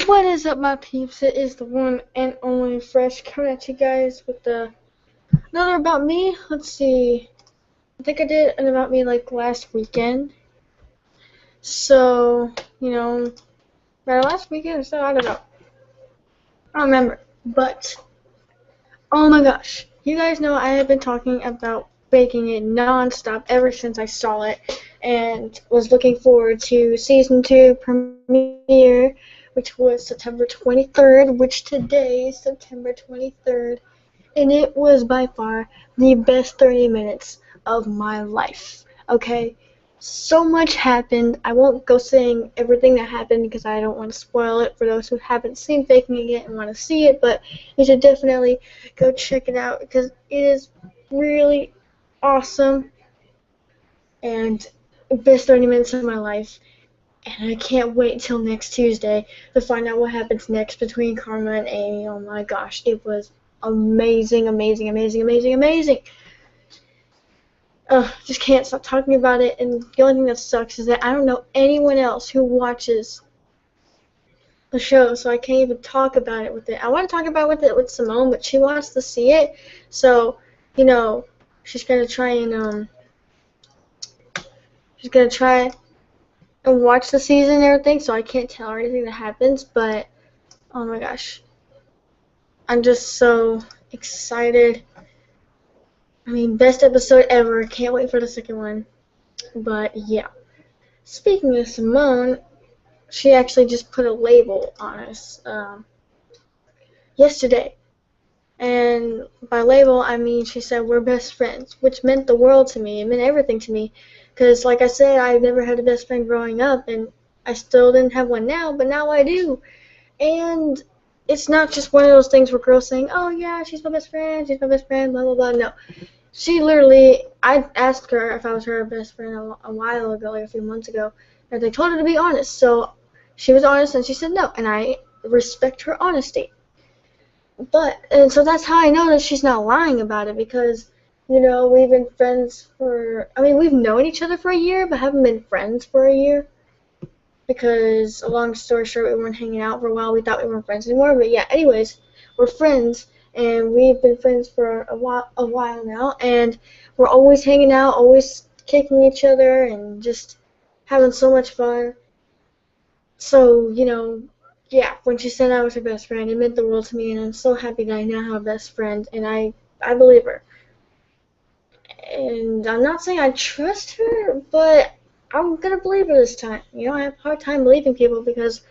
What is up, my peeps? It is the one and only Fresh coming at you guys with another About Me. Let's see. I think I did an About Me like last weekend. So, you know, last weekend, so I don't know. I don't remember. But, oh my gosh. You guys know I have been talking about baking it non-stop ever since I saw it and was looking forward to season 2 premiere, which was September 23rd, which today is September 23rd. And it was by far the best 30 minutes of my life. Okay? So much happened. I won't go saying everything that happened because I don't want to spoil it for those who haven't seen Faking It yet and want to see it, but you should definitely go check it out because it is really awesome and best 30 minutes of my life. And I can't wait till next Tuesday to find out what happens next between Karma and Amy. Oh my gosh, it was amazing, amazing, amazing, amazing, amazing. Just can't stop talking about it. And the only thing that sucks is that I don't know anyone else who watches the show, so I can't even talk about it with it. I want to talk about it with Simone, but she wants to see it, so you know she's gonna try and she's gonna try and watch the season and everything. So I can't tell her anything that happens, but oh my gosh, I'm just so excited. I mean, best episode ever. Can't wait for the second one. But yeah. Speaking of Simone, she actually just put a label on us yesterday. And by label, I mean she said we're best friends, which meant the world to me. It meant everything to me. Because, like I said, I never had a best friend growing up, and I still didn't have one now, but now I do. And it's not just one of those things where girls saying, oh yeah, she's my best friend, blah, blah, blah. No. She literally, I asked her if I was her best friend a while ago, like a few months ago, and they told her to be honest. So she was honest and she said no, and I respect her honesty. And so that's how I know that she's not lying about it because, we've been friends we've known each other for a year, but haven't been friends for a year because, a long story short, we weren't hanging out for a while. We thought we weren't friends anymore, but yeah, anyways, we're friends, and we've been friends for a while now, and we're always hanging out, always kicking each other, and just having so much fun. So, yeah, when she said I was her best friend, it meant the world to me, and I'm so happy that I now have a best friend, and I believe her. And I'm not saying I trust her, but I'm gonna believe her this time. I have a hard time believing people because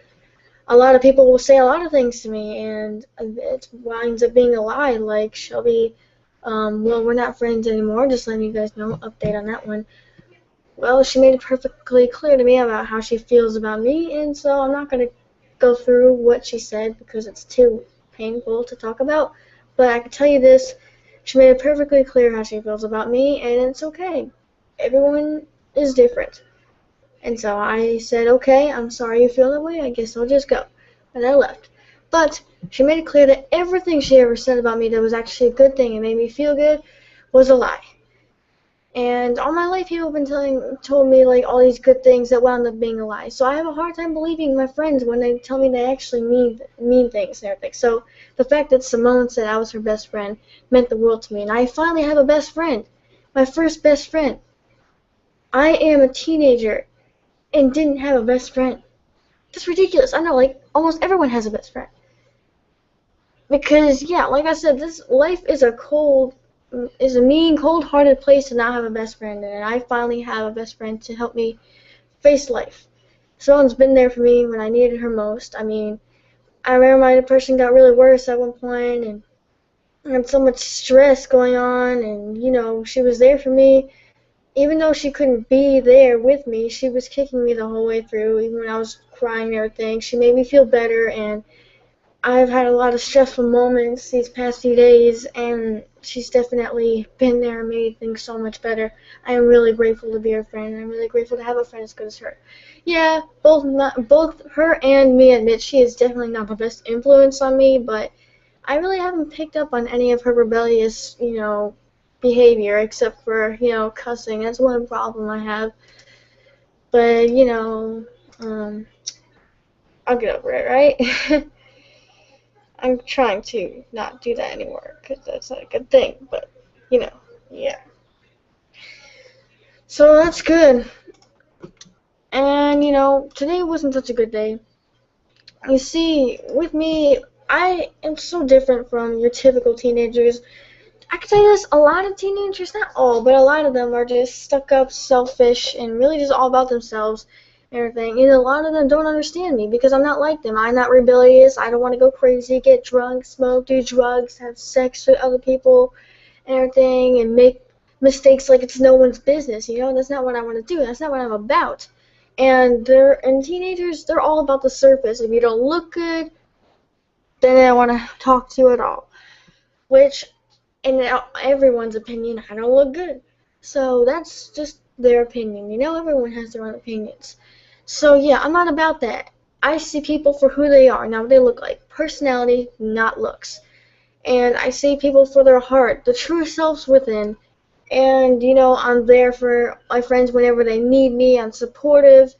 a lot of people will say a lot of things to me, and it winds up being a lie. Like Shelby, well, we're not friends anymore. Just letting you guys know, update on that one. Well, she made it perfectly clear to me about how she feels about me, and so I'm not gonna go through what she said because it's too painful to talk about. But I can tell you this: she made it perfectly clear how she feels about me, and it's okay. Everyone is different. And so I said, okay, I'm sorry you feel that way. I guess I'll just go. And I left. But she made it clear that everything she ever said about me that was actually a good thing and made me feel good was a lie. And all my life, people have been told me like all these good things that wound up being a lie. So I have a hard time believing my friends when they tell me they actually mean things and everything. So the fact that Simone said I was her best friend meant the world to me, and I finally have a best friend, my first best friend. I am a teenager and didn't have a best friend. That's ridiculous. I know, like almost everyone has a best friend. Because yeah, like I said, this life is a mean, cold-hearted place to not have a best friend, and I finally have a best friend to help me face life. Someone's been there for me when I needed her most. I mean, I remember my depression got really worse at one point, and I had so much stress going on, and she was there for me. Even though she couldn't be there with me, she was kicking me the whole way through, even when I was crying and everything. She made me feel better, and I've had a lot of stressful moments these past few days, and she's definitely been there and made things so much better. I am really grateful to be her friend, and I'm really grateful to have a friend as good as her. Yeah, both her and me admit she is definitely not the best influence on me, but I really haven't picked up on any of her rebellious, behavior except for, cussing. That's one problem I have. But, um, I'll get over it, right? I'm trying to not do that anymore because that's not a good thing, but yeah. So that's good. And today wasn't such a good day. You see, with me, I am so different from your typical teenagers. I can tell you this, a lot of teenagers, not all, but a lot of them are just stuck up, selfish, and really just all about themselves and everything. And a lot of them don't understand me because I'm not like them. I'm not rebellious. I don't want to go crazy, get drunk, smoke, do drugs, have sex with other people and everything, and make mistakes like it's no one's business. That's not what I want to do. That's not what I'm about. And teenagers, they're all about the surface. If you don't look good, then they don't want to talk to you at all. Which, in everyone's opinion, I don't look good. So that's just their opinion. Everyone has their own opinions. So yeah, I'm not about that. I see people for who they are, not what they look like. Personality, not looks. And I see people for their heart, the true selves within. And I'm there for my friends whenever they need me. I'm supportive.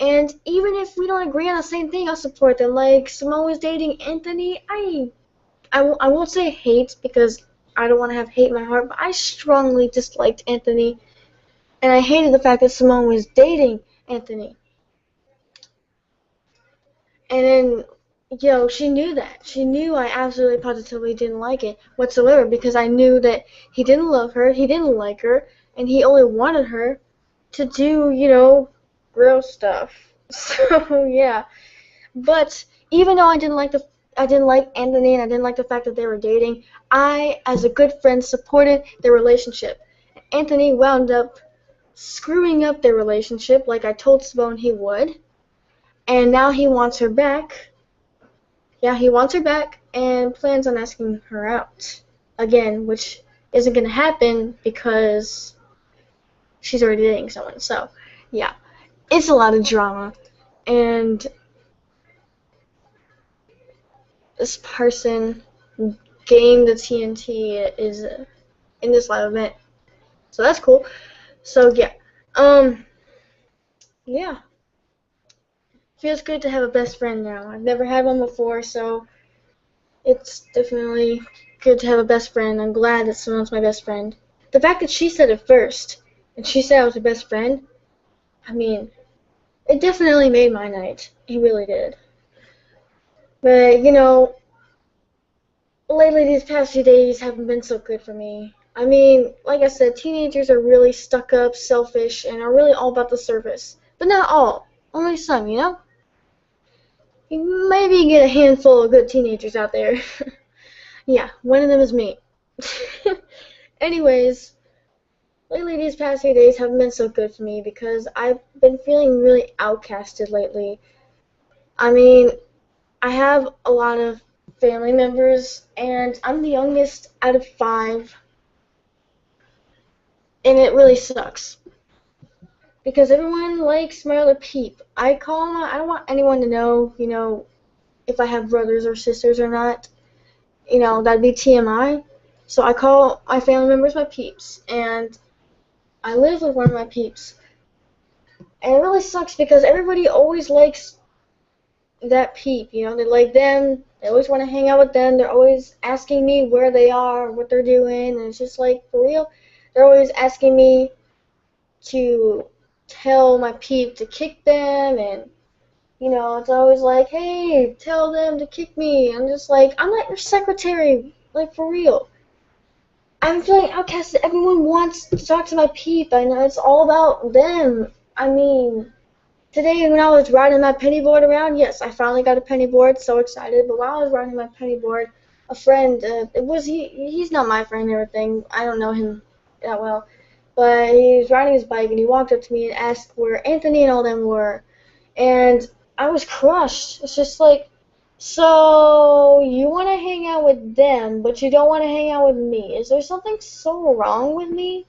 And even if we don't agree on the same thing, I'll support them. Like, Simone was dating Anthony. I won't say hate because I don't want to have hate in my heart, but I strongly disliked Anthony. And I hated the fact that Simone was dating Anthony. And then, she knew that. She knew I absolutely positively didn't like it whatsoever because I knew that he didn't love her, he didn't like her, and he only wanted her to do, gross stuff. So, yeah. But even though I didn't like Anthony and I didn't like the fact that they were dating, I, as a good friend, supported their relationship. Anthony wound up screwing up their relationship like I told Simone he would, and now he wants her back. Yeah, he wants her back and plans on asking her out again, which isn't going to happen because she's already dating someone. So, yeah, it's a lot of drama, and this person gained the TNT is in this live event. So that's cool. So yeah. Yeah. Feels good to have a best friend now. I've never had one before, so it's definitely good to have a best friend. I'm glad that someone's my best friend. The fact that she said it first, and she said I was her best friend, I mean, it definitely made my night. It really did. But, lately these past few days haven't been so good for me. I mean, like I said, teenagers are really stuck up, selfish, and are really all about the surface. But not all. Only some. You maybe get a handful of good teenagers out there. Yeah, one of them is me. Anyways, lately these past few days haven't been so good for me because I've been feeling really outcasted lately. I mean, I have a lot of family members, and I'm the youngest out of 5, and it really sucks. Because everyone likes my other peep. I call them, I don't want anyone to know, if I have brothers or sisters or not. That'd be TMI. So I call my family members my peeps, and I live with one of my peeps. And it really sucks because everybody always likes that peep, they like them, they always want to hang out with them, they're always asking me where they are, what they're doing, and it's just like, for real, they're always asking me to tell my peep to kick them, and it's always like, hey, tell them to kick me. I'm just like, I'm not your secretary, like, for real. I'm feeling outcasted. Everyone wants to talk to my peep. I know it's all about them. I mean, today when I was riding my penny board around, yes, I finally got a penny board, so excited. But while I was riding my penny board, a friend, he's not my friend or anything. I don't know him that well. But he was riding his bike, and he walked up to me and asked where Anthony and all them were. And I was crushed. It's just like, so you want to hang out with them, but you don't want to hang out with me. Is there something so wrong with me?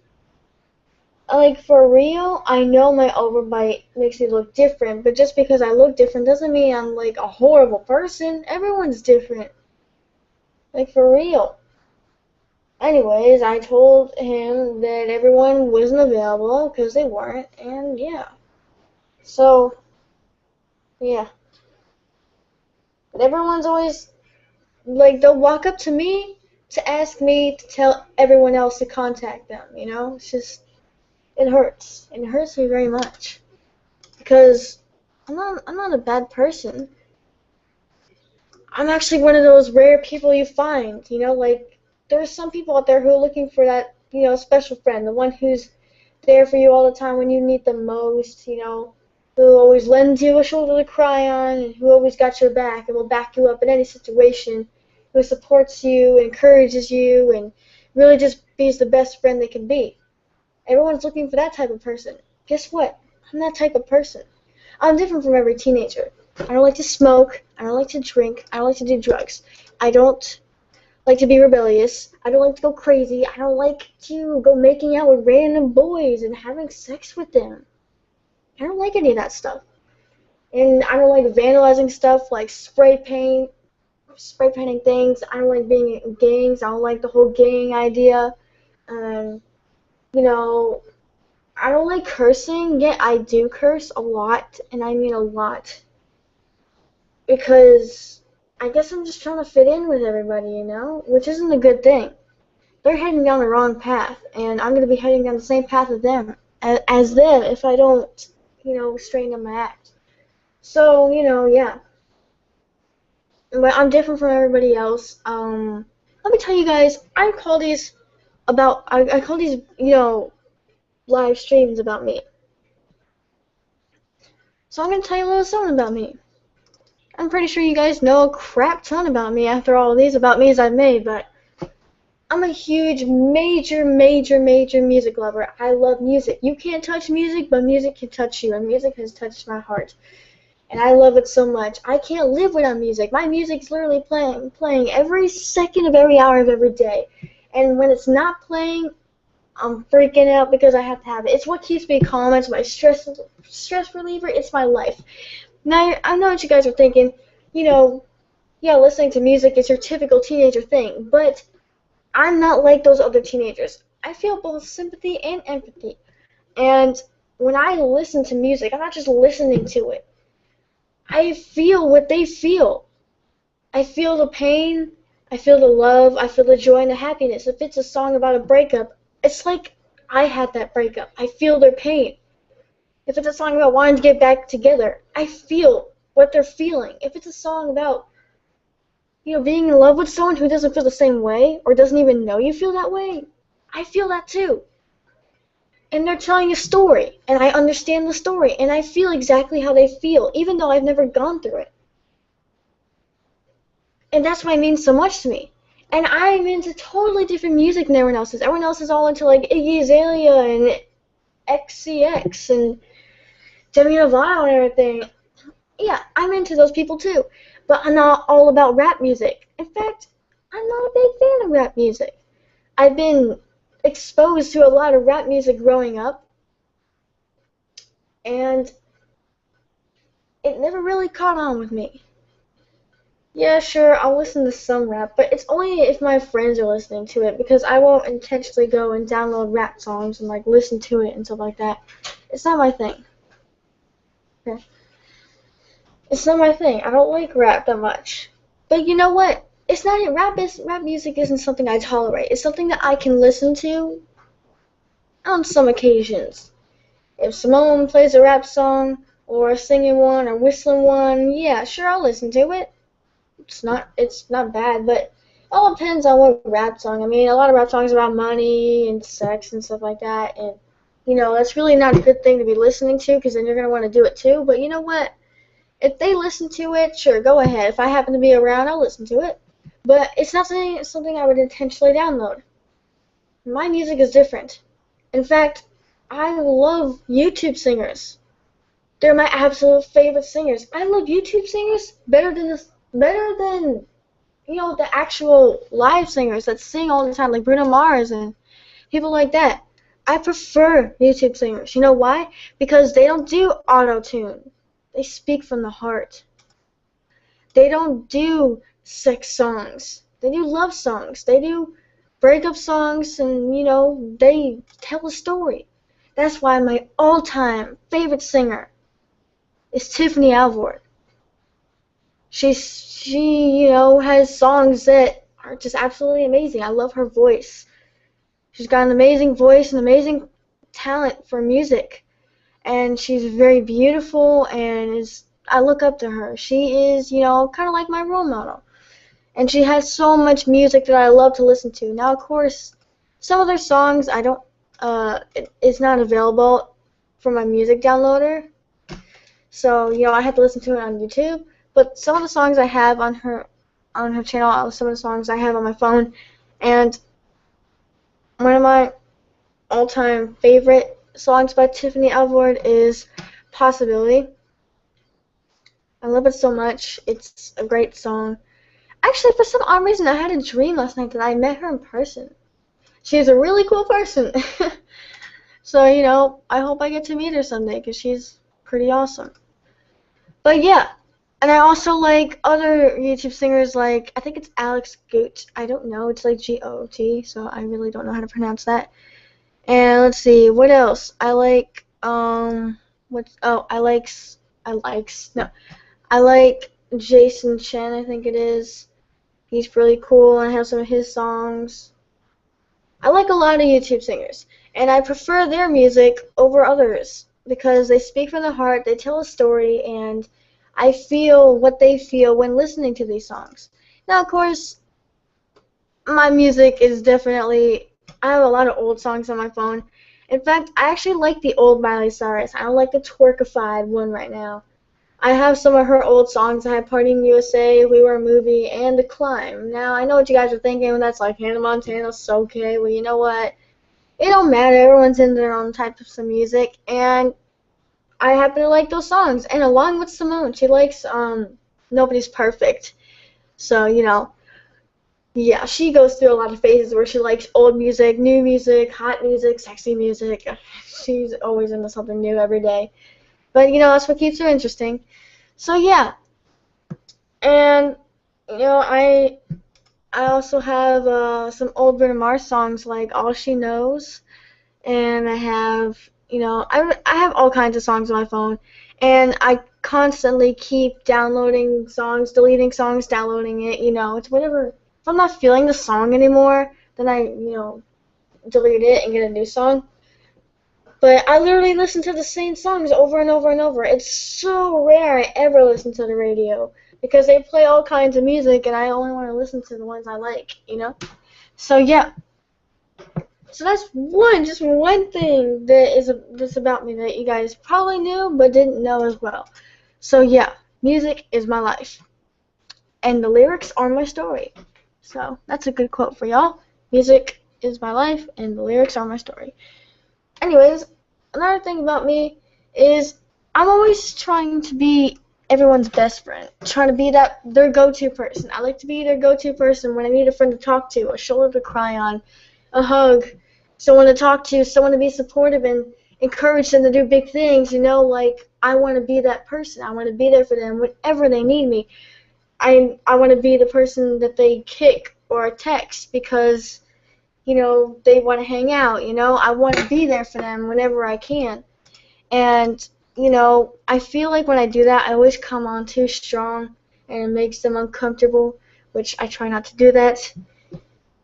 Like, for real, I know my overbite makes me look different, but just because I look different doesn't mean I'm, like, a horrible person. Everyone's different. Like, for real. Anyways, I told him that everyone wasn't available because they weren't, and yeah. So, yeah. And everyone's always, like, they'll walk up to me to ask me to tell everyone else to contact them, you know? It's just, it hurts. And it hurts me very much. Because I'm not a bad person. I'm actually one of those rare people you find, you know, like, there's some people out there who are looking for that, you know, special friend, the one who's there for you all the time when you need them most, you know, who always lends you a shoulder to cry on, and who always got your back and will back you up in any situation, who supports you, encourages you, and really just be the best friend they can be. Everyone's looking for that type of person. Guess what? I'm that type of person. I'm different from every teenager. I don't like to smoke. I don't like to drink. I don't like to do drugs. I don't like to be rebellious. I don't like to go crazy. I don't like to go making out with random boys and having sex with them. I don't like any of that stuff. And I don't like vandalizing stuff like spray painting things. I don't like being in gangs. I don't like the whole gang idea. Um, you know, I don't like cursing, yet I do curse a lot, and I mean a lot. Because I guess I'm just trying to fit in with everybody, you know? Which isn't a good thing. They're heading down the wrong path, and I'm going to be heading down the same path as them if I don't, you know, straighten up my act. So, you know, yeah. But I'm different from everybody else. Let me tell you guys, I call these, you know, live streams about me. So I'm going to tell you a little something about me. I'm pretty sure you guys know a crap ton about me after all of these about me's I've made, but I'm a huge, major music lover. I love music. You can't touch music, but music can touch you, and music has touched my heart. And I love it so much. I can't live without music. My music's literally playing every second of every hour of every day. And when it's not playing, I'm freaking out because I have to have it. It's what keeps me calm. It's my stress reliever. It's my life. Now, I know what you guys are thinking. You know, yeah, listening to music is your typical teenager thing, but I'm not like those other teenagers. I feel both sympathy and empathy. And when I listen to music, I'm not just listening to it. I feel what they feel. I feel the pain, I feel the love, I feel the joy and the happiness. If it's a song about a breakup, it's like I had that breakup. I feel their pain. If it's a song about wanting to get back together, I feel what they're feeling. If it's a song about, you know, being in love with someone who doesn't feel the same way or doesn't even know you feel that way, I feel that too. And they're telling a story, and I understand the story, and I feel exactly how they feel, even though I've never gone through it. And that's why it means so much to me. And I'm into totally different music than everyone else is. Everyone else is all into, like, Iggy Azalea and XCX and Demi Lovato and everything. Yeah, I'm into those people too. But I'm not all about rap music. In fact, I'm not a big fan of rap music. I've been exposed to a lot of rap music growing up, and it never really caught on with me. Yeah, sure, I'll listen to some rap, but it's only if my friends are listening to it, because I won't intentionally go and download rap songs and, like, listen to it and stuff like that. It's not my thing. Okay? It's not my thing. I don't like rap that much. But you know what? It's not it. Rap music isn't something I tolerate. It's something that I can listen to on some occasions. If Simone plays a rap song, or a singing one, or whistling one, yeah, sure, I'll listen to it. It's not bad, but it all depends on what rap song. I mean, a lot of rap songs are about money and sex and stuff like that, and, you know, that's really not a good thing to be listening to, because then you're going to want to do it too. But you know what? If they listen to it, sure, go ahead. If I happen to be around, I'll listen to it. But it's not something I would intentionally download. My music is different. In fact, I love YouTube singers. They're my absolute favorite singers. I love YouTube singers better than you know, the actual live singers that sing all the time, like Bruno Mars and people like that. I prefer YouTube singers. You know why? Because they don't do auto-tune. They speak from the heart. They don't do sex songs. They do love songs. They do breakup songs, and, you know, they tell a story. That's why my all-time favorite singer is Tiffany Alvord. She has songs that are just absolutely amazing. I love her voice. She's got an amazing voice and amazing talent for music, and she's very beautiful, and I look up to her. She is, kind of like my role model. And she has so much music that I love to listen to. Now, of course, some of their songs I don't, it's not available for my music downloader, so I have to listen to it on YouTube. But some of the songs I have on her channel, some of the songs I have on my phone, and one of my all-time favorite songs by Tiffany Alvord is "Possibility." I love it so much. It's a great song. Actually, for some odd reason, I had a dream last night that I met her in person. She's a really cool person. So, I hope I get to meet her someday because she's pretty awesome. But yeah, and I also like other YouTube singers like, I think it's Alex Goot. I don't know. It's like Goot, so I really don't know how to pronounce that. And let's see, what else? I like, I like Jason Chen, I think it is. He's really cool, and I have some of his songs. I like a lot of YouTube singers, and I prefer their music over others because they speak from the heart, they tell a story, and I feel what they feel when listening to these songs. Now, of course, my music is definitely, I have a lot of old songs on my phone. In fact, I actually like the old Miley Cyrus. I don't like the twerkified one right now. I have some of her old songs. I have Party in USA, We Were a Movie, and The Climb. Now, I know what you guys are thinking. That's like Hannah Montana, so okay. Well, you know what? It don't matter. Everyone's in their own types of music, and I happen to like those songs. And along with Simone, she likes Nobody's Perfect. So, yeah, she goes through a lot of phases where she likes old music, new music, hot music, sexy music. She's always into something new every day. But, that's what keeps her interesting. So, yeah. And, I also have some old Bruno Mars songs like All She Knows. And I have, I have all kinds of songs on my phone. And I constantly keep downloading songs, deleting songs, downloading it. It's whatever. If I'm not feeling the song anymore, then I, delete it and get a new song. But I literally listen to the same songs over and over and over. It's so rare I ever listen to the radio because they play all kinds of music and I only want to listen to the ones I like, So yeah. So that's just one thing that's about me that you guys probably knew but didn't know as well. So yeah, music is my life. And the lyrics are my story. So that's a good quote for y'all. Music is my life and the lyrics are my story. Anyways, another thing about me is I'm always trying to be everyone's best friend, trying to be their go-to person. I like to be their go-to person when I need a friend to talk to, a shoulder to cry on, a hug, someone to talk to, someone to be supportive and encourage them to do big things. Like I want to be that person. I want to be there for them whenever they need me. I want to be the person that they kick or text because they want to hang out, I want to be there for them whenever I can. And, I feel like when I do that, I always come on too strong and it makes them uncomfortable, which I try not to do that.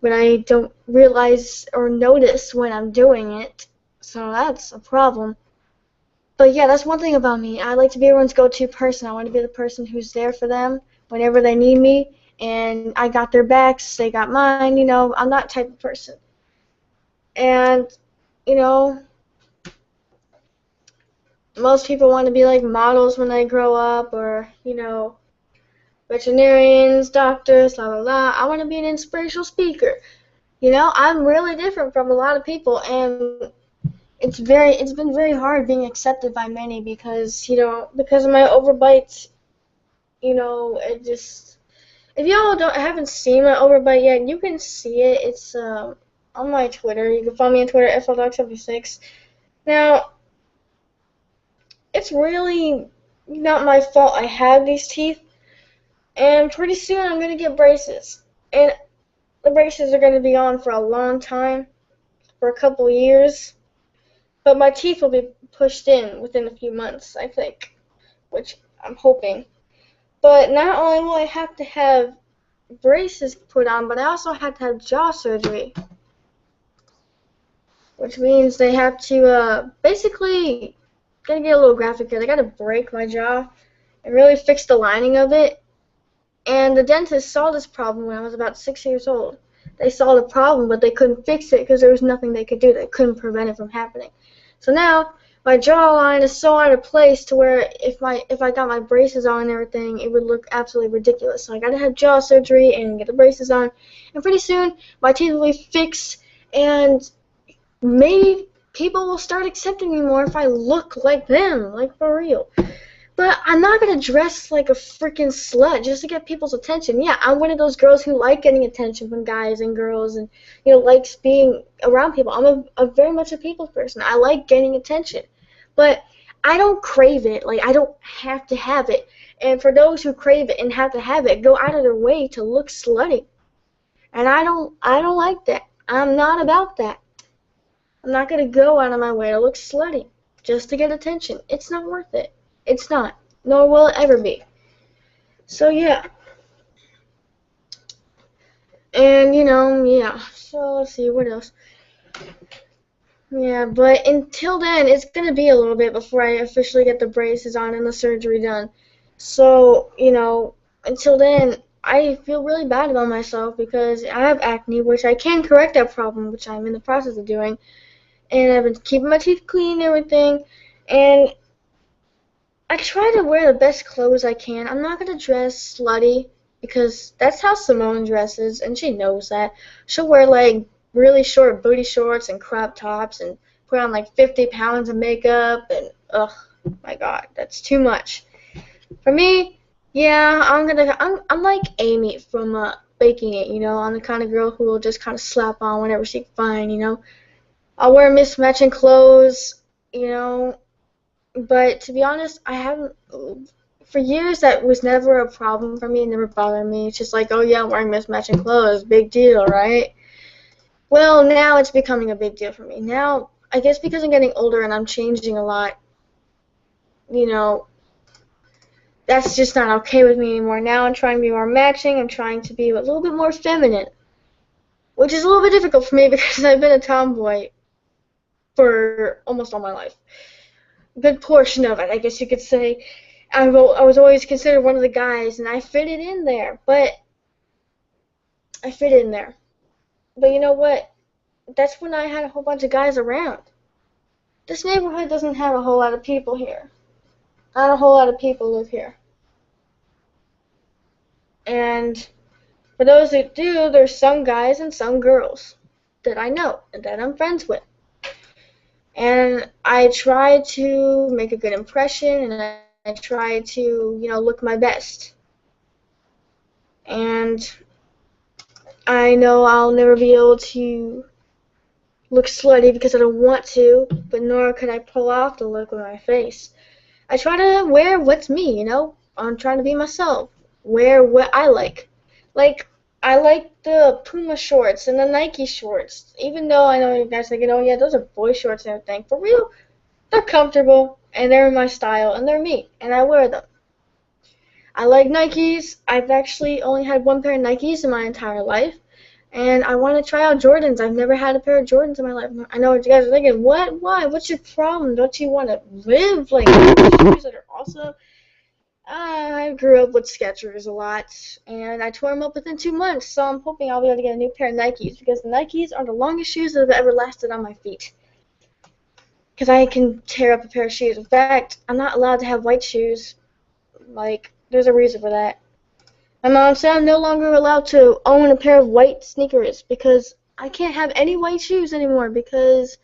But I don't realize or notice when I'm doing it, so that's a problem. But yeah, that's one thing about me. I like to be everyone's go-to person. I want to be the person who's there for them whenever they need me. And I got their backs, they got mine, I'm that type of person. And, most people want to be like models when they grow up or, veterinarians, doctors, blah, blah, blah. I want to be an inspirational speaker. I'm really different from a lot of people, and it's been very hard being accepted by many because, because of my overbite, it just, if y'all haven't seen my overbite yet, you can see it. It's on my Twitter. You can follow me on Twitter, FLDoc76. Now, it's really not my fault I have these teeth, and pretty soon I'm going to get braces. And the braces are going to be on for a long time, for a couple years, but my teeth will be pushed in within a few months, I think, which I'm hoping. But not only will I have to have braces put on, but I also have to have jaw surgery, which means they have to basically, gonna get a little graphic here. They gotta break my jaw and really fix the lining of it. And the dentist saw this problem when I was about 6 years old. They saw the problem, but they couldn't fix it because there was nothing they could do. They couldn't prevent it from happening. So now my jawline is so out of place to where if I got my braces on and everything, it would look absolutely ridiculous. So I gotta have jaw surgery and get the braces on, and pretty soon my teeth will be fixed, and maybe people will start accepting me more if I look like them, like for real. But I'm not gonna dress like a freaking slut just to get people's attention. Yeah, I'm one of those girls who like getting attention from guys and girls, and likes being around people. I'm a very much a people's person. I like getting attention, but I don't crave it. Like, I don't have to have it. And for those who crave it and have to have it, go out of their way to look slutty. And I don't like that. I'm not about that. I'm not gonna go out of my way to look slutty just to get attention. It's not worth it. It's not. Nor will it ever be. So yeah. And yeah. So let's see, what else? Yeah, but until then, it's gonna be a little bit before I officially get the braces on and the surgery done. So, until then, I feel really bad about myself because I have acne, which I can correct that problem, which I'm in the process of doing. And I've been keeping my teeth clean and everything. And I try to wear the best clothes I can. I'm not going to dress slutty because that's how Simone dresses, and she knows that. She'll wear, like, really short booty shorts and crop tops and put on, like, 50 pounds of makeup, and, ugh, my God, that's too much. For me, yeah, I'm like Amy from Baking It, I'm the kind of girl who will just kind of slap on whenever she can find. I'll wear mismatching clothes, but to be honest, I haven't, for years that was never a problem for me, it never bothered me. It's just like, oh yeah, I'm wearing mismatching clothes, big deal, right? Well, now it's becoming a big deal for me. Now, I guess because I'm getting older and I'm changing a lot, that's just not okay with me anymore. Now I'm trying to be more matching, I'm trying to be a little bit more feminine, which is a little bit difficult for me because I've been a tomboy for almost all my life. A good portion of it, I guess you could say. I was always considered one of the guys, and I fitted in there, but you know what? That's when I had a whole bunch of guys around. This neighborhood doesn't have a whole lot of people here. Not a whole lot of people live here. And for those that do, there's some guys and some girls that I know and that I'm friends with. And I try to make a good impression, and I try to, look my best. And I know I'll never be able to look slutty because I don't want to, but nor could I pull off the look with my face. I try to wear what's me, I'm trying to be myself. Wear what I like. Like, I like the Puma shorts and the Nike shorts. Even though I know you guys are thinking, oh yeah, those are boy shorts and everything. For real, they're comfortable, and they're my style, and they're me, and I wear them. I like Nikes. I've actually only had one pair of Nikes in my entire life, and I want to try out Jordans. I've never had a pair of Jordans in my life. I know what you guys are thinking. What? Why? What's your problem? Don't you want to live like shoes that are awesome? I grew up with Skechers a lot, and I tore them up within 2 months, so I'm hoping I'll be able to get a new pair of Nikes, because the Nikes are the longest shoes that have ever lasted on my feet. Because I can tear up a pair of shoes. In fact, I'm not allowed to have white shoes. Like, there's a reason for that. My mom said I'm no longer allowed to own a pair of white sneakers, because I can't have any white shoes anymore, because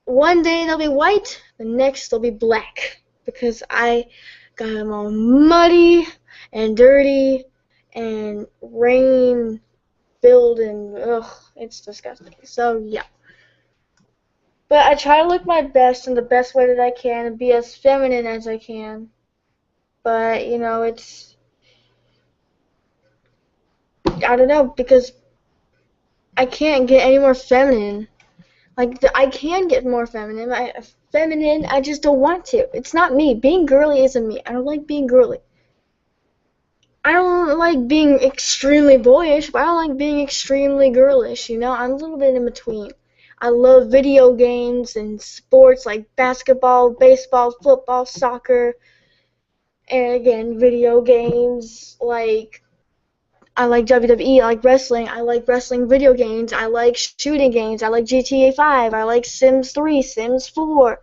one day they'll be white, the next they'll be black. Because I got them all muddy and dirty and rain filled, and ugh, it's disgusting. So yeah. But I try to look my best in the best way that I can and be as feminine as I can. But it's, I don't know, because I can't get any more feminine. Like, I can get more feminine. I just don't want to. It's not me. Being girly isn't me. I don't like being girly. I don't like being extremely boyish, but I don't like being extremely girlish, you know? I'm a little bit in between. I love video games and sports like basketball, baseball, football, soccer, and again, video games like I like WWE, I like wrestling video games, I like shooting games, I like GTA 5, I like Sims 3, Sims 4,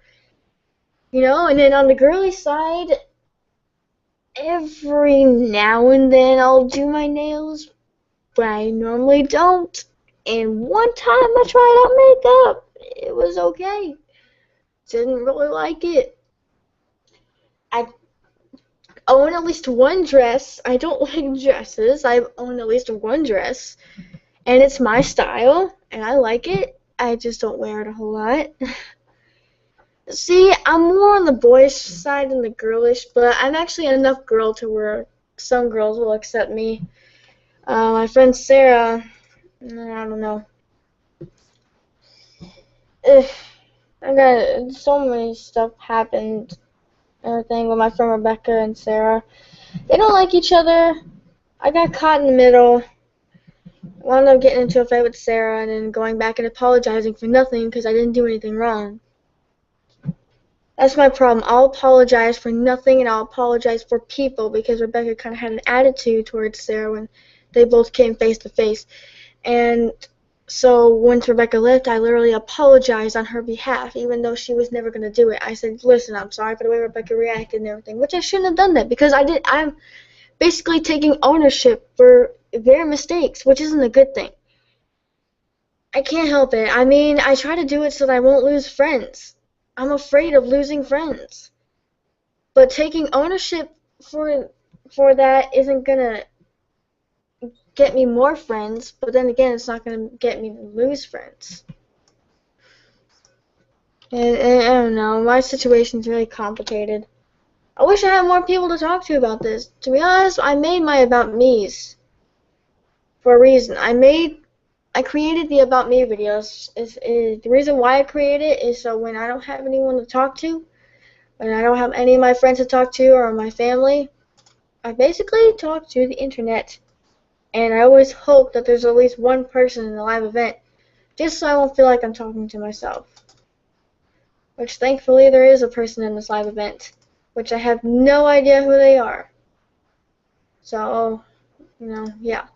you know? And then on the girly side, every now and then I'll do my nails, but I normally don't. And one time I tried out makeup. It was okay. Didn't really like it. I own at least one dress. I don't like dresses. I own at least one dress. And it's my style, and I like it. I just don't wear it a whole lot. See, I'm more on the boyish side than the girlish, but I'm actually enough girl to where some girls will accept me. My friend Sarah, I don't know. Ugh, I got so many stuff happened. Everything with my friend Rebecca and Sarah. They don't like each other. I got caught in the middle. Wound up getting into a fight with Sarah and then going back and apologizing for nothing because I didn't do anything wrong. That's my problem. I'll apologize for nothing and I'll apologize for people because Rebecca kind of had an attitude towards Sarah when they both came face to face. And so once Rebecca left, I literally apologized on her behalf, even though she was never going to do it. I said, listen, I'm sorry for the way Rebecca reacted and everything, which I shouldn't have done that because I'm basically taking ownership for their mistakes, which isn't a good thing. I can't help it. I mean, I try to do it so that I won't lose friends. I'm afraid of losing friends. But taking ownership for that isn't going to get me more friends, but then again, it's not going to get me to lose friends. And I don't know, my situation's really complicated. I wish I had more people to talk to about this. To be honest, I made my About Me's for a reason. I created the About Me videos. The reason why I created it is so when I don't have anyone to talk to, when I don't have any of my friends to talk to or my family, I basically talk to the internet. And I always hope that there's at least one person in the live event, just so I won't feel like I'm talking to myself. Which thankfully there is a person in this live event, which I have no idea who they are. So, yeah.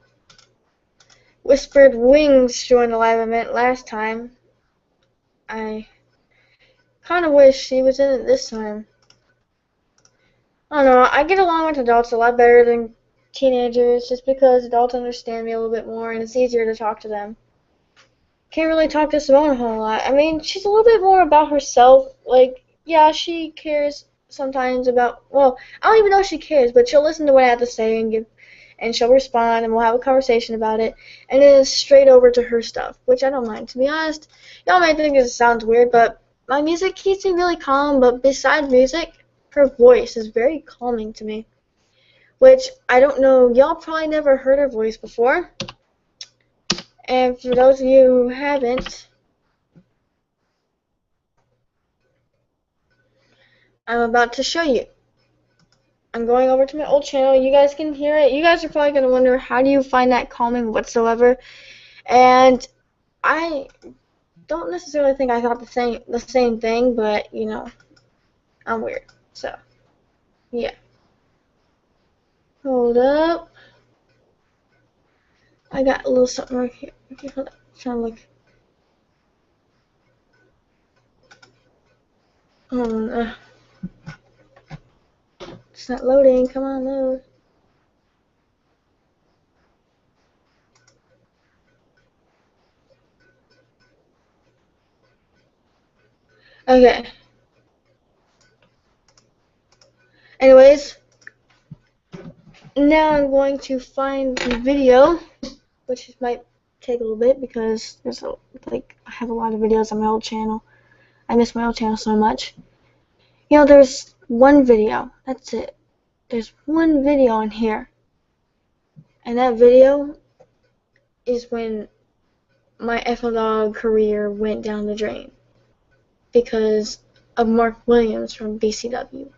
Whispered Wings joined the live event last time. I kind of wish she was in it this time. I don't know, I get along with adults a lot better than teenagers just because adults understand me a little bit more and it's easier to talk to them. Can't really talk to Simone a whole lot. I mean, she's a little bit more about herself. Like, yeah, she cares sometimes about, well, I don't even know if she cares, but she'll listen to what I have to say and she'll respond and we'll have a conversation about it. And then it's straight over to her stuff, which I don't mind. To be honest, y'all might think this sounds weird, but my music keeps me really calm, but besides music, her voice is very calming to me. Which, I don't know, y'all probably never heard her voice before. And for those of you who haven't, I'm about to show you. I'm going over to my old channel. You guys can hear it. You guys are probably going to wonder, how do you find that calming whatsoever? And I don't necessarily think I thought the same thing, but, I'm weird. So, yeah. Hold up. I got a little something right here. Okay, hold up. I'm trying to look. Oh, it's not loading. Come on, load. Okay. Anyways, now I'm going to find the video, which might take a little bit because I have a lot of videos on my old channel. I miss my old channel so much. There's one video. That's it. There's one video on here. And that video is when my FLDog career went down the drain because of Mark Williams from BCW.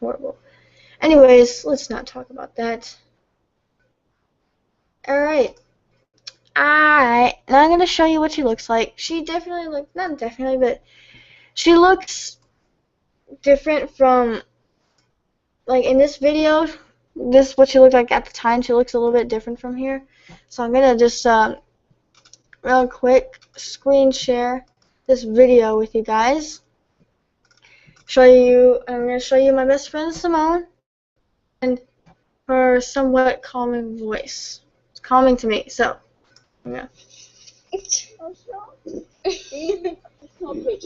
Horrible. Anyways, let's not talk about that. Alright. Alright. Now I'm going to show you what she looks like. She definitely looks, not definitely, but she looks different from, like, in this video. This is what she looked like at the time. She looks a little bit different from here. So I'm going to just, real quick, screen share this video with you guys. I'm going to show you my best friend Simone and her somewhat calming voice. It's calming to me, so, yeah. Oh my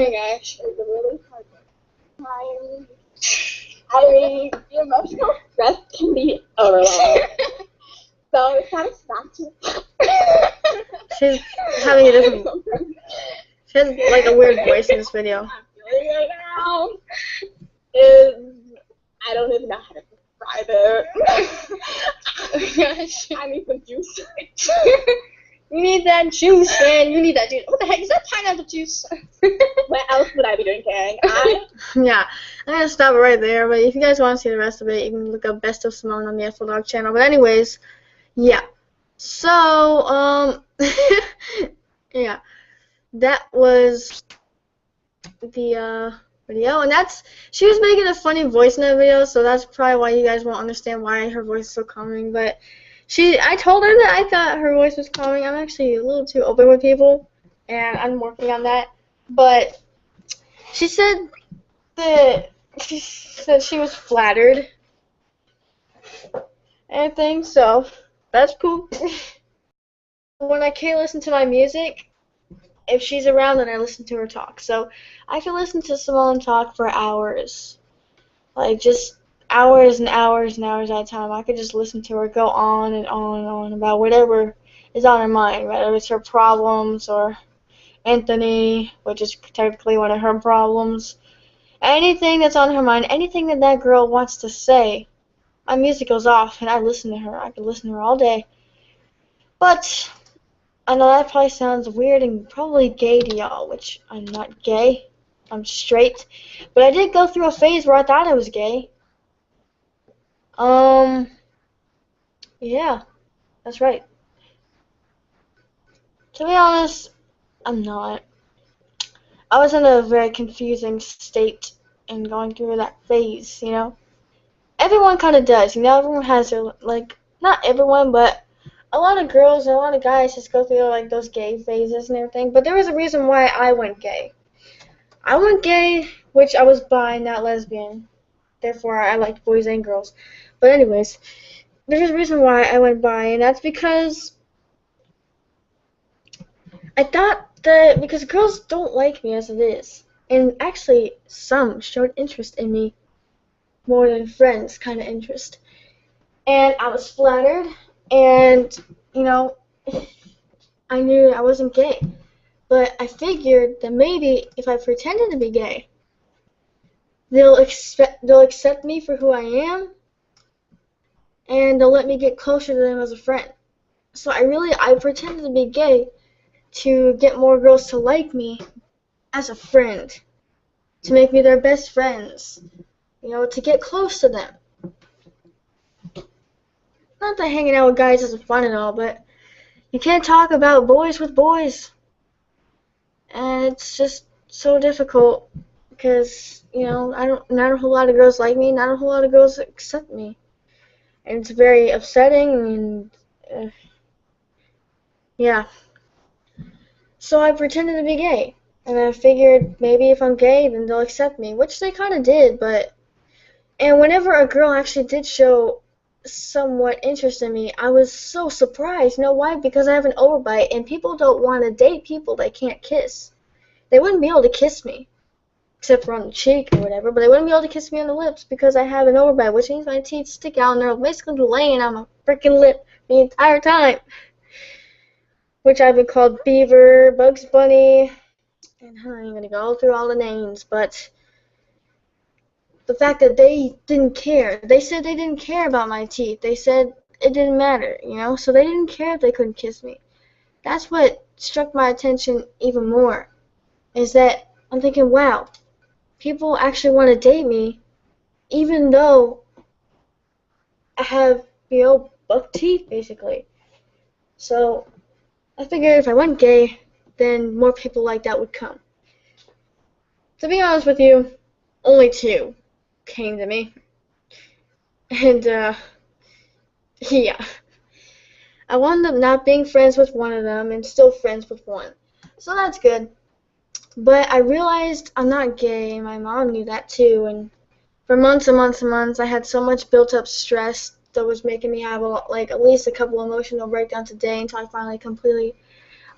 gosh. I mean, the emotional stress can be overwhelming. So it's kind of snatchy. She's having a different, she has like a weird voice in this video. I'm feeling right now is, I don't even know how to describe it. I need some juice. You need that juice, man. You need that juice. What the heck? Is that pineapple juice? What else would I be drinking? Yeah, I'm going to stop it right there. But if you guys want to see the rest of it, you can look up Best of Simone on the Ethel Dog channel. But anyways, yeah. So, yeah. That was the video. And she was making a funny voice in that video. So that's probably why you guys won't understand why her voice is so calming. But I told her that I thought her voice was calming. I'm actually a little too open with people, and I'm working on that. But she said that she was flattered, and things. So that's cool. When I can't listen to my music, if she's around, then I listen to her talk. So I can listen to Simone talk for hours, like just hours and hours and hours at a time. I could just listen to her go on and on and on about whatever is on her mind, whether it's her problems or Anthony, which is technically one of her problems. Anything that's on her mind, anything that girl wants to say, my music goes off and I listen to her. I could listen to her all day. But I know that probably sounds weird and probably gay to y'all, which I'm not gay. I'm straight. But I did go through a phase where I thought I was gay. Yeah, that's right. To be honest, I'm not. I was in a very confusing state and going through that phase, you know. Everyone kind of does, you know. Everyone has their, like, not everyone, but a lot of girls and a lot of guys just go through, like, those gay phases and everything. But there was a reason why I went gay. I went gay, which I was bi, not lesbian. Therefore, I liked boys and girls. But anyways, there's a reason why I went bi, and that's because I thought that because girls don't like me as it is, and actually some showed interest in me more than friends kind of interest, and I was flattered, and you know, I knew I wasn't gay, but I figured that maybe if I pretended to be gay, they'll accept me for who I am, and they'll let me get closer to them as a friend. So I pretended to be gay to get more girls to like me as a friend, to make me their best friends, you know, to get close to them. Not that hanging out with guys isn't fun and all, but you can't talk about boys with boys. And it's just so difficult because, you know, not a whole lot of girls like me, not a whole lot of girls accept me. And it's very upsetting and, yeah. So I pretended to be gay. And I figured maybe if I'm gay, then they'll accept me, which they kind of did, but... And whenever a girl actually did show somewhat interest in me, I was so surprised. You know why? Because I have an overbite, and people don't want to date people they can't kiss. They wouldn't be able to kiss me, except for on the cheek or whatever, but they wouldn't be able to kiss me on the lips because I have an overbite, which means my teeth stick out and they're basically laying on my freaking lip the entire time. Which I've been called Beaver, Bugs Bunny, and I'm not even going to go through all the names, but the fact that they didn't care. They said they didn't care about my teeth. They said it didn't matter, you know, so they didn't care if they couldn't kiss me. That's what struck my attention even more, is that I'm thinking, wow, people actually want to date me, even though I have, buck teeth basically. So I figured if I went gay, then more people like that would come. To be honest with you, only 2 came to me. And, yeah. I wound up not being friends with one of them and still friends with one. So that's good. But I realized I'm not gay, and my mom knew that too. And for months and months and months, I had so much built up stress that was making me have at least a couple emotional breakdowns a day until I finally completely.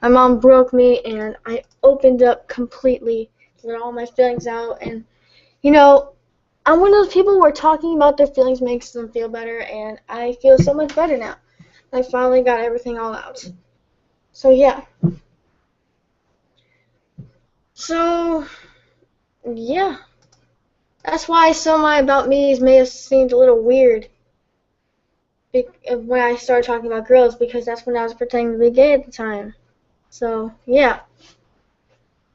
My mom broke me, and I opened up completely, let all my feelings out. And I'm one of those people where talking about their feelings makes them feel better, and I feel so much better now. I finally got everything all out. So yeah. So yeah. That's why some of my about me's may have seemed a little weird when I started talking about girls, because that's when I was pretending to be gay at the time. So yeah.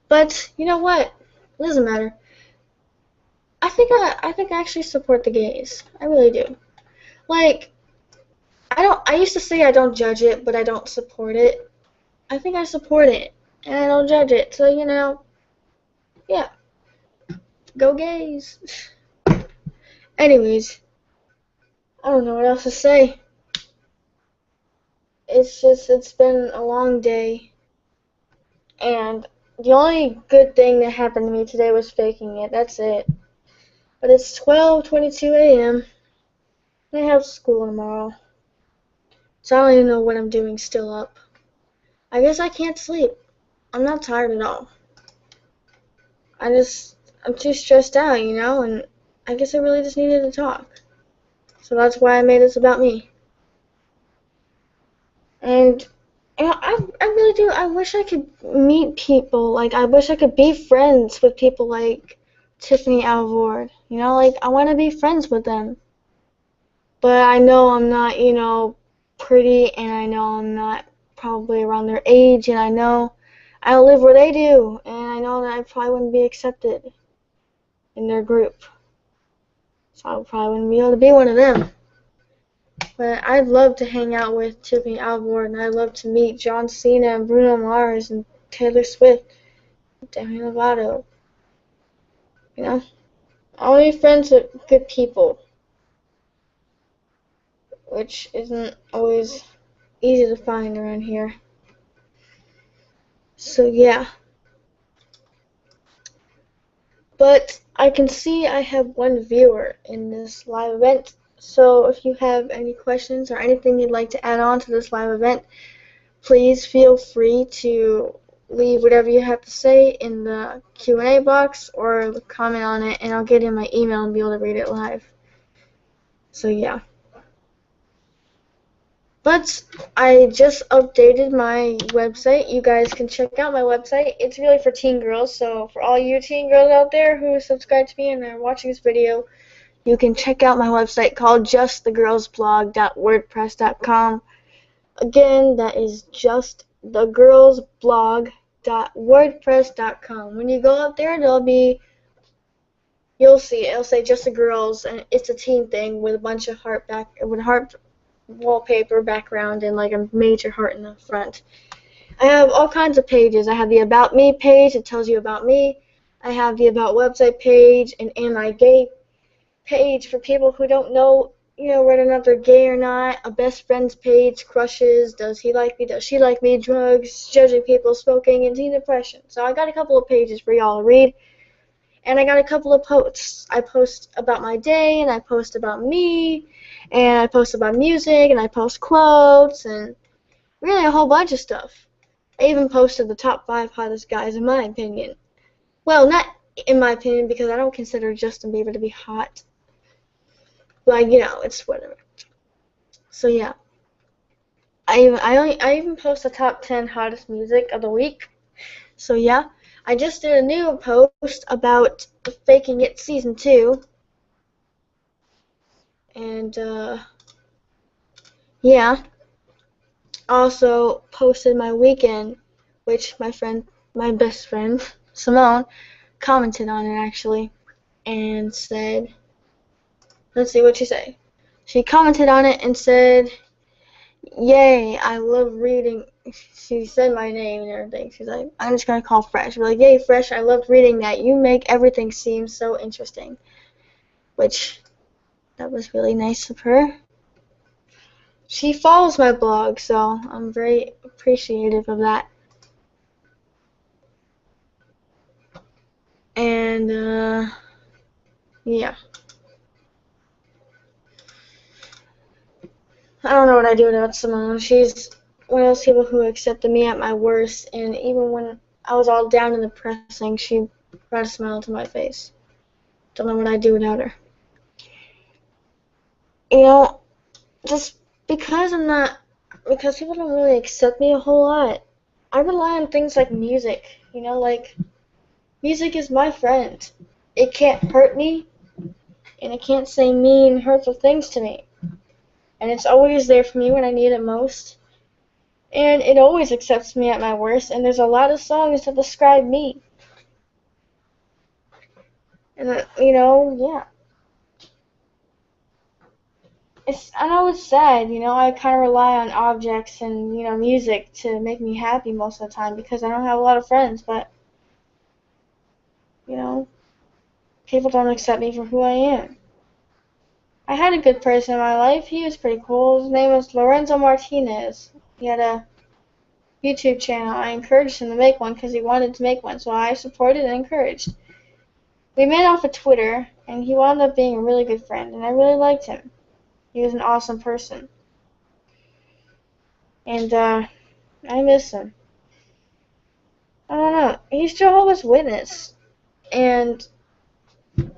But you know what? It doesn't matter. I think I actually support the gays. I really do. Like, I used to say I don't judge it, but I don't support it. I think I support it, and I don't judge it. So, yeah, go gays. Anyways, I don't know what else to say. It's been a long day, and the only good thing that happened to me today was faking it. That's it. But it's 12:22 a.m. and I have school tomorrow. So I don't even know what I'm doing still up. I guess I can't sleep. I'm not tired at all. I'm too stressed out, and I guess I really just needed to talk. So that's why I made this about me. And I really do. I wish I could meet people. Like, I wish I could be friends with people like Tiffany Alvord. I want to be friends with them. But I know I'm not, pretty, and I know I'm not probably around their age, and I know I don't live where they do, and I know that I probably wouldn't be accepted in their group. So I probably wouldn't be able to be one of them. But I'd love to hang out with Tiffany Alvord, and I'd love to meet John Cena and Bruno Mars and Taylor Swift, Demi Lovato. I want to be friends with good people, which isn't always easy to find around here. So yeah. But I can see I have 1 viewer in this live event. So if you have any questions or anything you'd like to add on to this live event, please feel free to leave whatever you have to say in the Q&A box or comment on it, and I'll get in my email and be able to read it live. So yeah. But I just updated my website. You guys can check out my website. It's really for teen girls, so for all you teen girls out there who subscribe to me and are watching this video, you can check out my website called justthegirlsblog.wordpress.com. Again, that is justthegirlsblog.wordpress.com. When you go up there, you'll see it. It'll say Just the Girls, and it's a teen thing with a bunch of heart wallpaper background and like a major heart in the front. I have all kinds of pages. I have the About Me page. It tells you about me. I have the About Website page, and Am I Gay page for people who don't know, whether or not they're gay or not. A best friends page, crushes, does he like me, does she like me, drugs, judging people, smoking, and teen depression. So I got a couple of pages for y'all to read. And I got a couple of posts. I post about my day, and I post about me, and I post about music, and I post quotes, and really a whole bunch of stuff. I even posted the top 5 hottest guys in my opinion. Well, not in my opinion, because I don't consider Justin Bieber to be hot. But, it's whatever. So, yeah. I even post the top 10 hottest music of the week. So, yeah. I just did a new post about Faking It Season 2. And, yeah. Also posted my weekend, which my best friend, Simone, commented on it, actually. And said, let's see what she said. She commented on it and said, "Yay, I love reading." She said my name and everything. She's like, "I'm just gonna call Fresh." We're like, "Yay, Fresh, I loved reading that. You make everything seem so interesting." Which, that was really nice of her. She follows my blog, so I'm very appreciative of that. And, yeah. I don't know what I do without Simone. She's one of those people who accepted me at my worst, and even when I was all down and depressing, she brought a smile to my face. Don't know what I'd do without her. You know, just because because people don't really accept me a whole lot, I rely on things like music. You know, like, music is my friend. It can't hurt me, and it can't say mean, hurtful things to me. And it's always there for me when I need it most. And it always accepts me at my worst, and there's a lot of songs that describe me. And, yeah. I know it's sad, I kind of rely on objects and, music to make me happy most of the time because I don't have a lot of friends, but, people don't accept me for who I am. I had a good person in my life. He was pretty cool. His name was Lorenzo Martinez. He had a YouTube channel. I encouraged him to make one because he wanted to make one, so I supported and encouraged. We met off of Twitter, and he wound up being a really good friend, and I really liked him. He was an awesome person. And, I miss him. I don't know. He's Jehovah's Witness. And,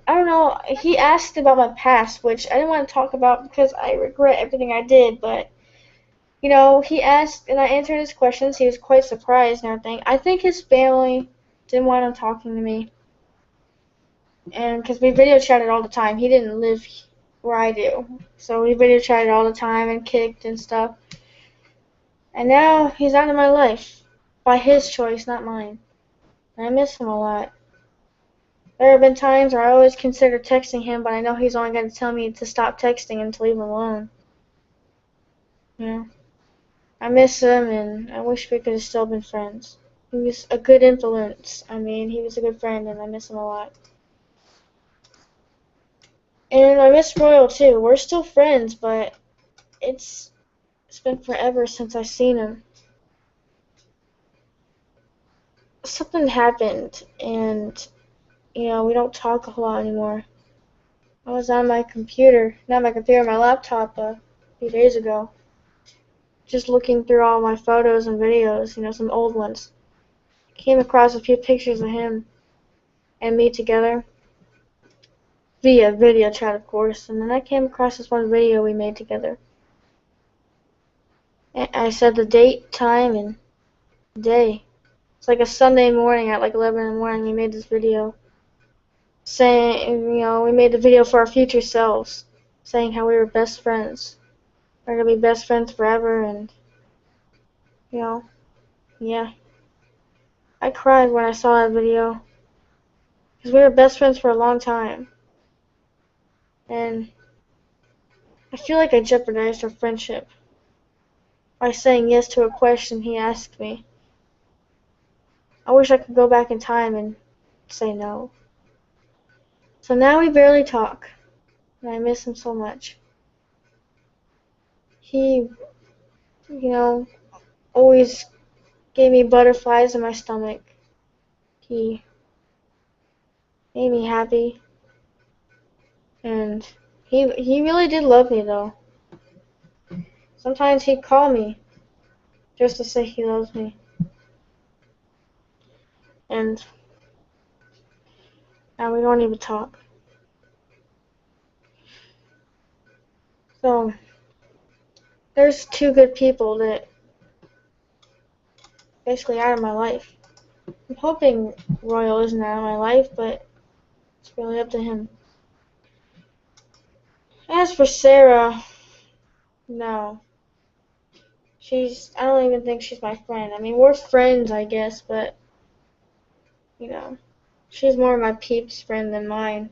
I don't know, he asked about my past, which I didn't want to talk about because I regret everything I did, but, he asked, and I answered his questions. He was quite surprised and everything. I think his family didn't want him talking to me. And because we video chatted all the time. He didn't live where I do. So we video chatted all the time and kicked and stuff. And now he's out of my life. By his choice, not mine. And I miss him a lot. There have been times where I always consider texting him, but I know he's only going to tell me to stop texting and to leave him alone. I miss him, and I wish we could have still been friends. He was a good influence. He was a good friend, and I miss him a lot. And I miss Royal, too. We're still friends, but it's been forever since I've seen him. Something happened, and, we don't talk a whole lot anymore. I was on my computer, not my computer, my laptop a few days ago, just looking through all my photos and videos, some old ones. Came across a few pictures of him and me together, via video chat, of course, and then I came across this one video we made together. I said the date, time, and day. It's like a Sunday morning at like 11 in the morning. We made this video saying, we made the video for our future selves, saying how we were best friends. We're going to be best friends forever, and, yeah. I cried when I saw that video, because we were best friends for a long time. And I feel like I jeopardized our friendship by saying yes to a question he asked me. I wish I could go back in time and say no. So now we barely talk, and I miss him so much. He, always gave me butterflies in my stomach. He made me happy. And he really did love me, though. Sometimes he'd call me just to say he loves me. And now we don't even talk. So, there's two good people that basically out of my life. I'm hoping Royal isn't out of my life, but it's really up to him. As for Sarah, no. I don't even think she's my friend. We're friends, I guess, but, she's more my peeps friend than mine.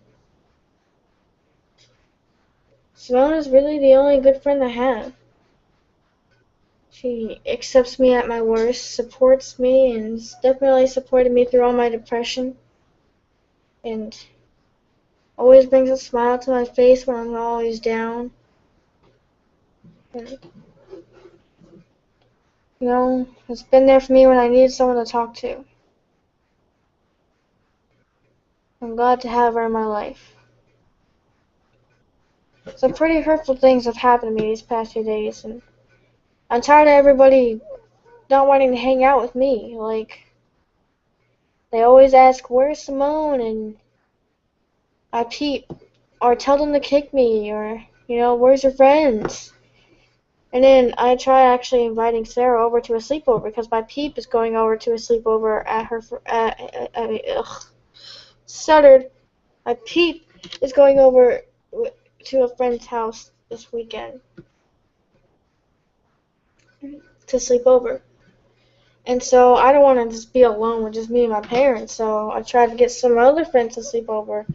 Simona's really the only good friend I have. She accepts me at my worst, supports me, and definitely supported me through all my depression. And always brings a smile to my face when I'm always down. And, has been there for me when I needed someone to talk to. I'm glad to have her in my life. Some pretty hurtful things have happened to me these past few days, and I'm tired of everybody not wanting to hang out with me. Like, they always ask, "Where's Simone?" and I peep, or tell them to kick me, or, "Where's your friends?" And then I try actually inviting Sarah over to a sleepover because my peep is going over to a sleepover at her. Stuttered. My peep is going over to a friend's house this weekend to sleep over. And so I don't want to just be alone with just me and my parents. So I tried to get some other friends to sleep over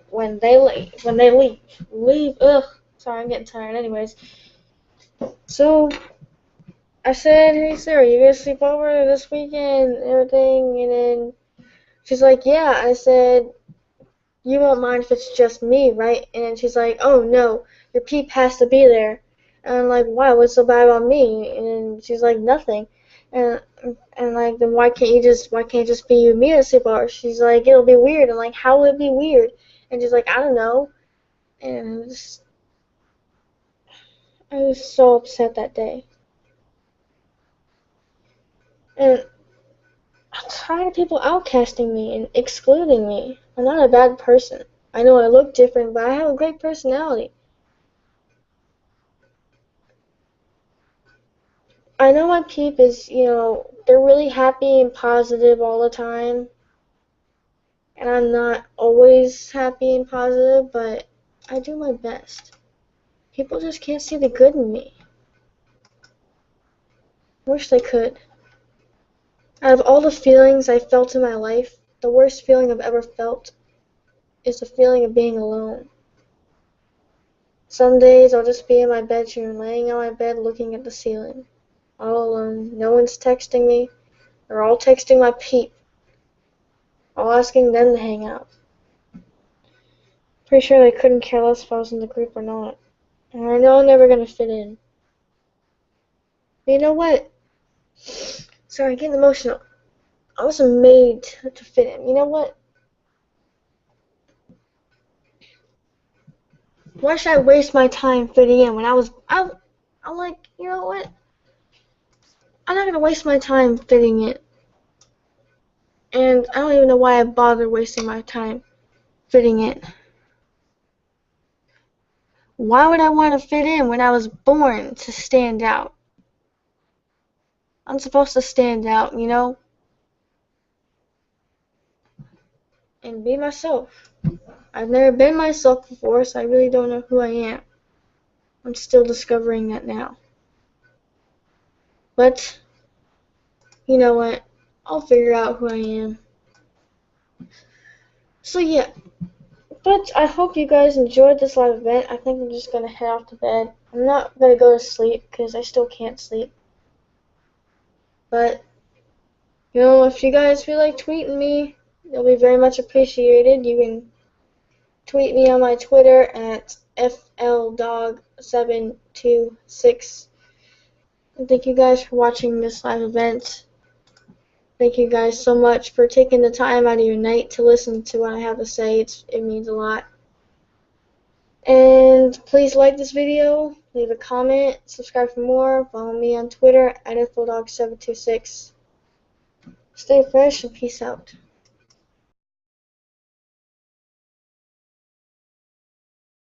when they leave. Ugh. Sorry, I'm getting tired. Anyways, so I said, "Hey Sarah, you gonna sleep over this weekend and everything?" And then she's like, "Yeah." I said, "You won't mind if it's just me, right?" And then she's like, "Oh no, your peep has to be there." And I'm like, "Why? What's so bad about me?" And then she's like, "Nothing." And like, then why can't it just be you and me at a sleepover? She's like, "It'll be weird." I'm like, "How would it be weird?" And she's like, "I don't know." And I was so upset that day. And I'm tired of people outcasting me and excluding me. I'm not a bad person. I know I look different, but I have a great personality. I know my peep is, they're really happy and positive all the time. And I'm not always happy and positive, but I do my best. People just can't see the good in me. Wish they could. Out of all the feelings I felt in my life, the worst feeling I've ever felt is the feeling of being alone. Some days I'll just be in my bedroom, laying on my bed looking at the ceiling, all alone. No one's texting me. They're all texting my peep, all asking them to hang out. Pretty sure they couldn't care less if I was in the group or not. And I know I'm never gonna fit in. But you know what? Sorry, I'm getting emotional. I wasn't made to fit in. You know what? Why should I waste my time fitting in when I'm like, you know what? I'm not gonna waste my time fitting in. And I don't even know why I bother wasting my time fitting in. Why would I want to fit in when I was born to stand out? I'm supposed to stand out, and be myself. I've never been myself before, so I really don't know who I am. I'm still discovering that now. But, you know what? I'll figure out who I am. So yeah. But I hope you guys enjoyed this live event. I think I'm just going to head off to bed. I'm not going to go to sleep because I still can't sleep. But, if you guys feel like tweeting me, it'll be very much appreciated. You can tweet me on my Twitter at FLDog726. And thank you guys for watching this live event. Thank you guys so much for taking the time out of your night to listen to what I have to say. It means a lot. And please like this video, leave a comment, subscribe for more, follow me on Twitter at FLDog726. Stay fresh and peace out.